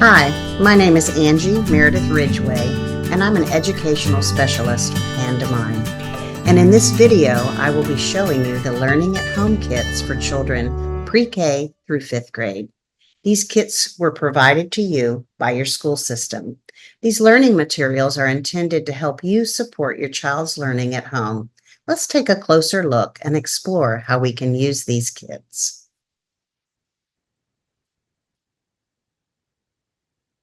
Hi, my name is Angie Meredith Ridgway, and I'm an educational specialist for Pandemind. And in this video, I will be showing you the Learning at Home kits for children pre-K through 5th grade. These kits were provided to you by your school system. These learning materials are intended to help you support your child's learning at home. Let's take a closer look and explore how we can use these kits.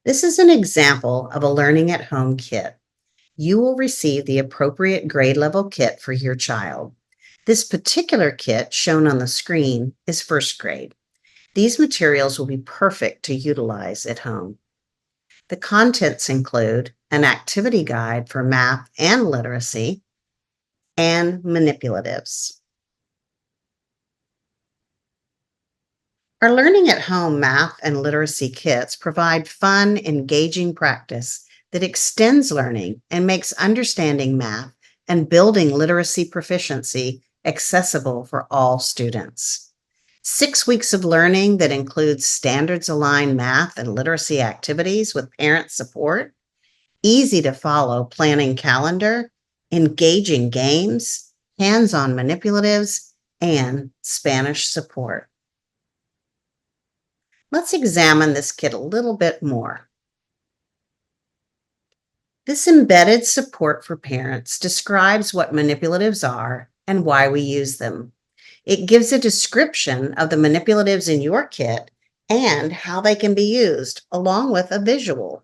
This is an example of a Learning at Home kit. You will receive the appropriate grade level kit for your child. This particular kit shown on the screen is 1st grade. These materials will be perfect to utilize at home. The contents include an activity guide for math and literacy and manipulatives. Our Learning at Home math and literacy kits provide fun, engaging practice that extends learning and makes understanding math and building literacy proficiency accessible for all students. 6 weeks of learning that includes standards-aligned math and literacy activities with parent support, easy to follow planning calendar, engaging games, hands-on manipulatives, and Spanish support. Let's examine this kit a little bit more. This embedded support for parents describes what manipulatives are and why we use them. It gives a description of the manipulatives in your kit and how they can be used, along with a visual.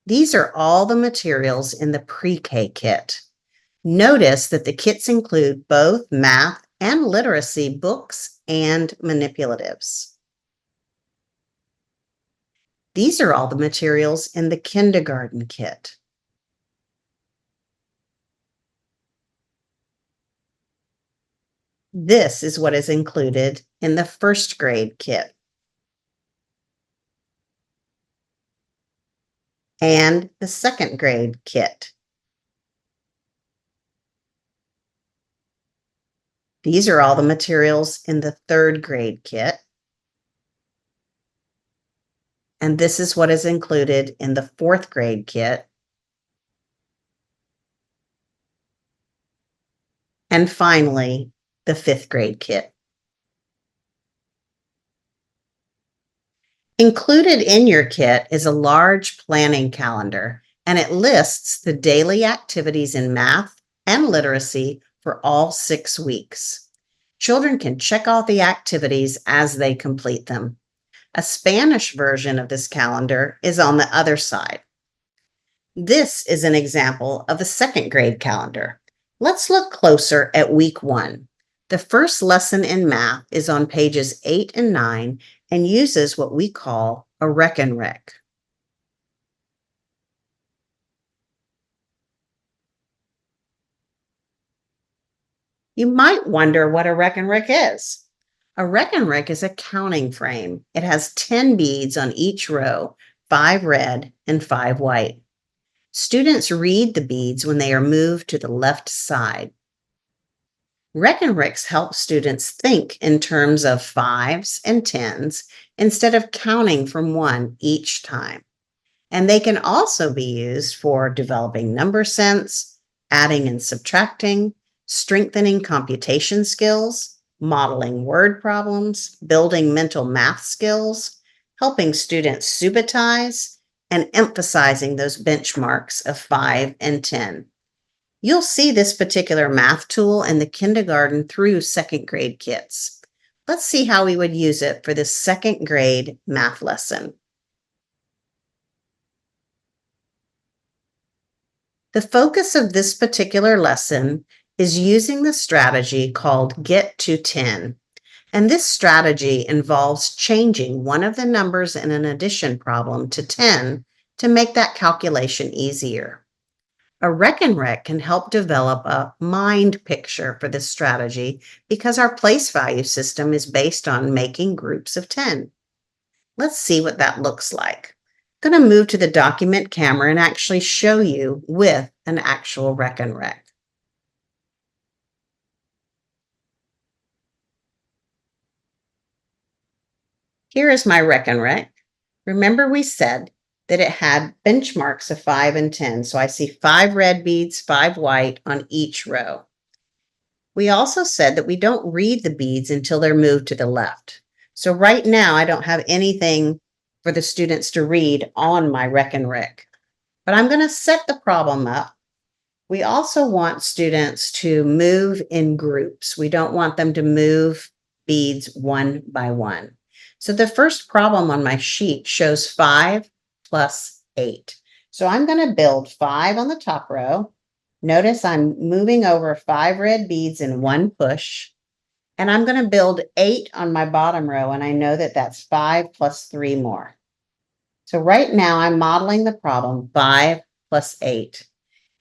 These are all the materials in the pre-K kit. Notice that the kits include both math and literacy books and manipulatives. These are all the materials in the kindergarten kit. This is what is included in the 1st grade kit. And the 2nd grade kit. These are all the materials in the 3rd grade kit. And this is what is included in the 4th grade kit. And finally, the 5th grade kit. Included in your kit is a large planning calendar, and it lists the daily activities in math and literacy for all 6 weeks. Children can check off the activities as they complete them. A Spanish version of this calendar is on the other side. This is an example of the 2nd grade calendar. Let's look closer at week 1. The first lesson in math is on pages 8 and 9 and uses what we call a reckon rec. You might wonder what a reckon rec is. A reckon rec is a counting frame. It has 10 beads on each row, 5 red and 5 white. Students read the beads when they are moved to the left side. Reckon recs help students think in terms of 5s and 10s instead of counting from 1 each time. And they can also be used for developing number sense, adding and subtracting, strengthening computation skills, modeling word problems, building mental math skills, helping students subitize, and emphasizing those benchmarks of 5 and 10. You'll see this particular math tool in the kindergarten through 2nd grade kits. Let's see how we would use it for this 2nd grade math lesson. The focus of this particular lesson is using the strategy called Get to 10. And this strategy involves changing one of the numbers in an addition problem to 10 to make that calculation easier. A reckon rec can help develop a mind picture for this strategy because our place value system is based on making groups of 10. Let's see what that looks like. I'm going to move to the document camera and actually show you with an actual reckon rec. Here is my Reckon Rec. Remember we said that it had benchmarks of 5 and 10. So I see 5 red beads, 5 white on each row. We also said that we don't read the beads until they're moved to the left. So right now, I don't have anything for the students to read on my Reckon Rec, but I'm going to set the problem up. We also want students to move in groups. We don't want them to move beads one by one. So the first problem on my sheet shows 5 plus 8. So I'm going to build 5 on the top row. Notice I'm moving over 5 red beads in one push. And I'm going to build 8 on my bottom row. And I know that that's 5 plus 3 more. So right now I'm modeling the problem 5 plus 8.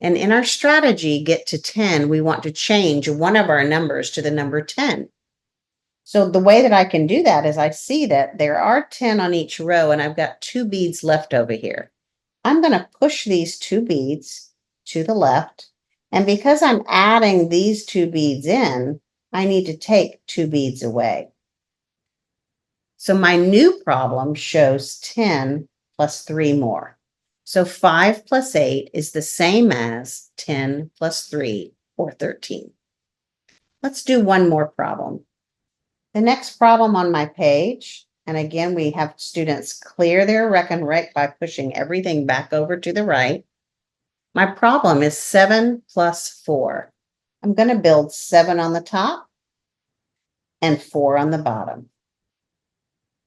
And in our strategy, get to 10, we want to change one of our numbers to the number 10. So the way that I can do that is I see that there are 10 on each row and I've got 2 beads left over here. I'm going to push these 2 beads to the left. And because I'm adding these 2 beads in, I need to take 2 beads away. So my new problem shows 10 plus 3 more. So 5 plus 8 is the same as 10 plus 3, or 13. Let's do one more problem. The next problem on my page, and again, we have students clear their Reckon Rec by pushing everything back over to the right. My problem is 7 plus 4. I'm going to build 7 on the top and 4 on the bottom.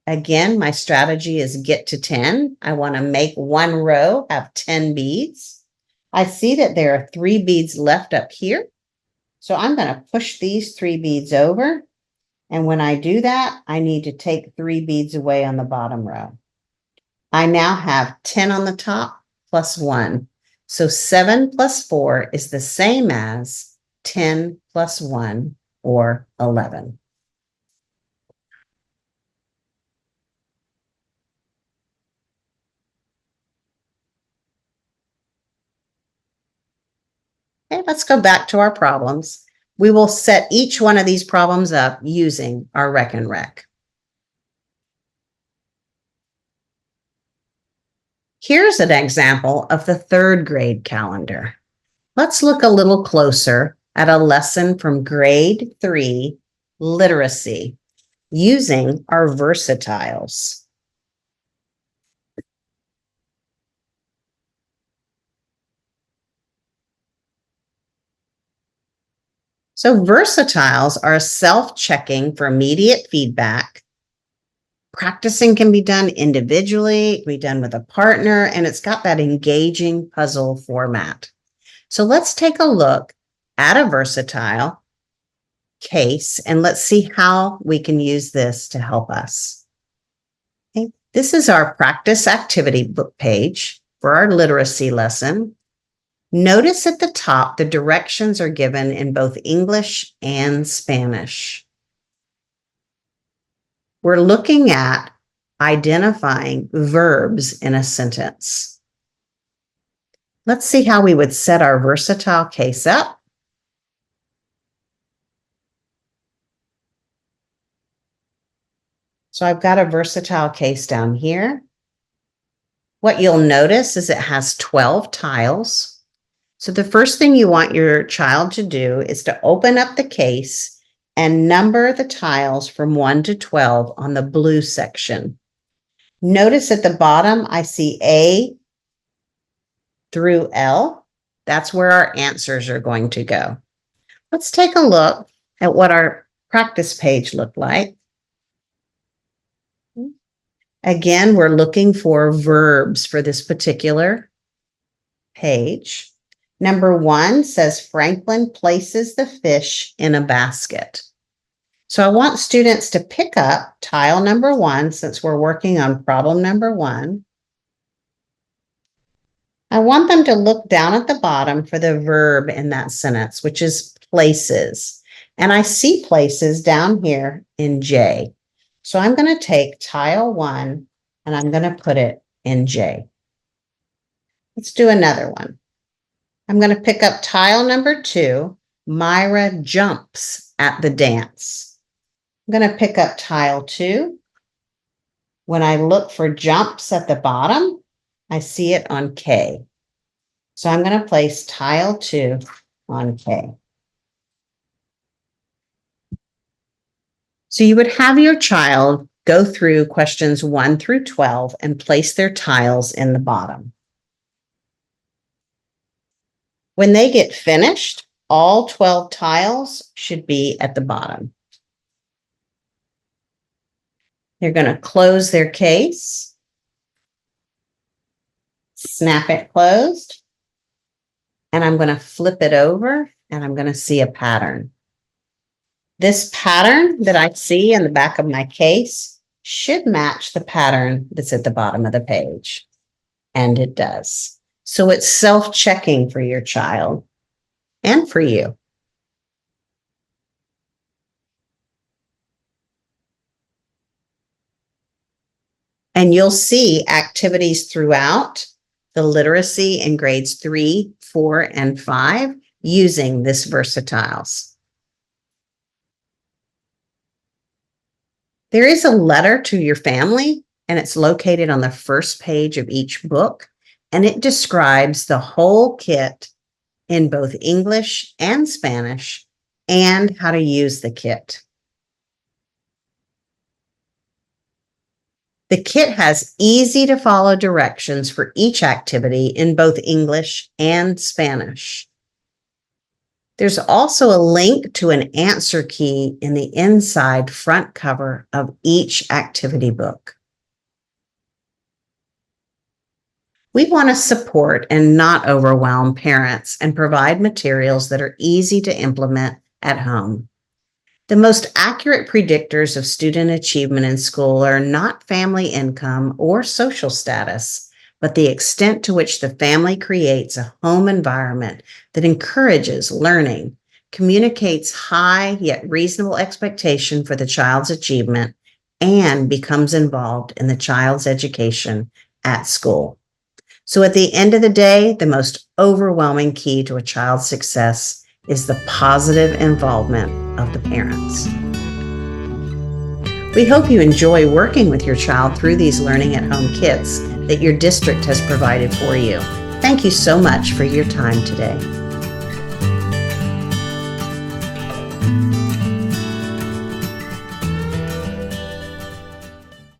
Again, my strategy is get to 10. I want to make one row have 10 beads. I see that there are 3 beads left up here. So I'm going to push these 3 beads over. And when I do that, I need to take 3 beads away on the bottom row. I now have 10 on the top plus 1. So 7 plus 4 is the same as 10 plus 1, or 11. Okay, let's go back to our problems. We will set each one of these problems up using our Reckon Rec. Here's an example of the 3rd grade calendar. Let's look a little closer at a lesson from grade 3, literacy, using our versatiles. So versatiles are self-checking for immediate feedback. Practicing can be done individually, it can be done with a partner, and it's got that engaging puzzle format. So let's take a look at a versatile case and let's see how we can use this to help us. Okay. This is our practice activity book page for our literacy lesson. Notice at the top, the directions are given in both English and Spanish. We're looking at identifying verbs in a sentence. Let's see how we would set our versatile case up. So I've got a versatile case down here. What you'll notice is it has 12 tiles. So the first thing you want your child to do is to open up the case and number the tiles from 1 to 12 on the blue section. Notice at the bottom, I see A through L. That's where our answers are going to go. Let's take a look at what our practice page looked like. Again, we're looking for verbs for this particular page. Number 1 says Franklin places the fish in a basket. So I want students to pick up tile number 1 since we're working on problem number 1. I want them to look down at the bottom for the verb in that sentence, which is places. And I see places down here in J. So I'm going to take tile 1 and I'm going to put it in J. Let's do another one. I'm going to pick up tile number 2. Myra jumps at the dance. I'm going to pick up tile 2. When I look for jumps at the bottom, I see it on K. So I'm going to place tile 2 on K. So you would have your child go through questions 1 through 12 and place their tiles in the bottom. When they get finished, all 12 tiles should be at the bottom. They're going to close their case, snap it closed, and I'm going to flip it over and I'm going to see a pattern. This pattern that I see in the back of my case should match the pattern that's at the bottom of the page. And it does. So it's self-checking for your child and for you. And you'll see activities throughout the literacy in grades 3, 4, and 5 using this Versatiles. There is a letter to your family, and it's located on the first page of each book, and it describes the whole kit in both English and Spanish and how to use the kit. The kit has easy to follow directions for each activity in both English and Spanish. There's also a link to an answer key in the inside front cover of each activity book. We want to support and not overwhelm parents and provide materials that are easy to implement at home. The most accurate predictors of student achievement in school are not family income or social status, but the extent to which the family creates a home environment that encourages learning, communicates high yet reasonable expectation for the child's achievement, and becomes involved in the child's education at school. So at the end of the day, the most overwhelming key to a child's success is the positive involvement of the parents. We hope you enjoy working with your child through these learning at home kits that your district has provided for you. Thank you so much for your time today.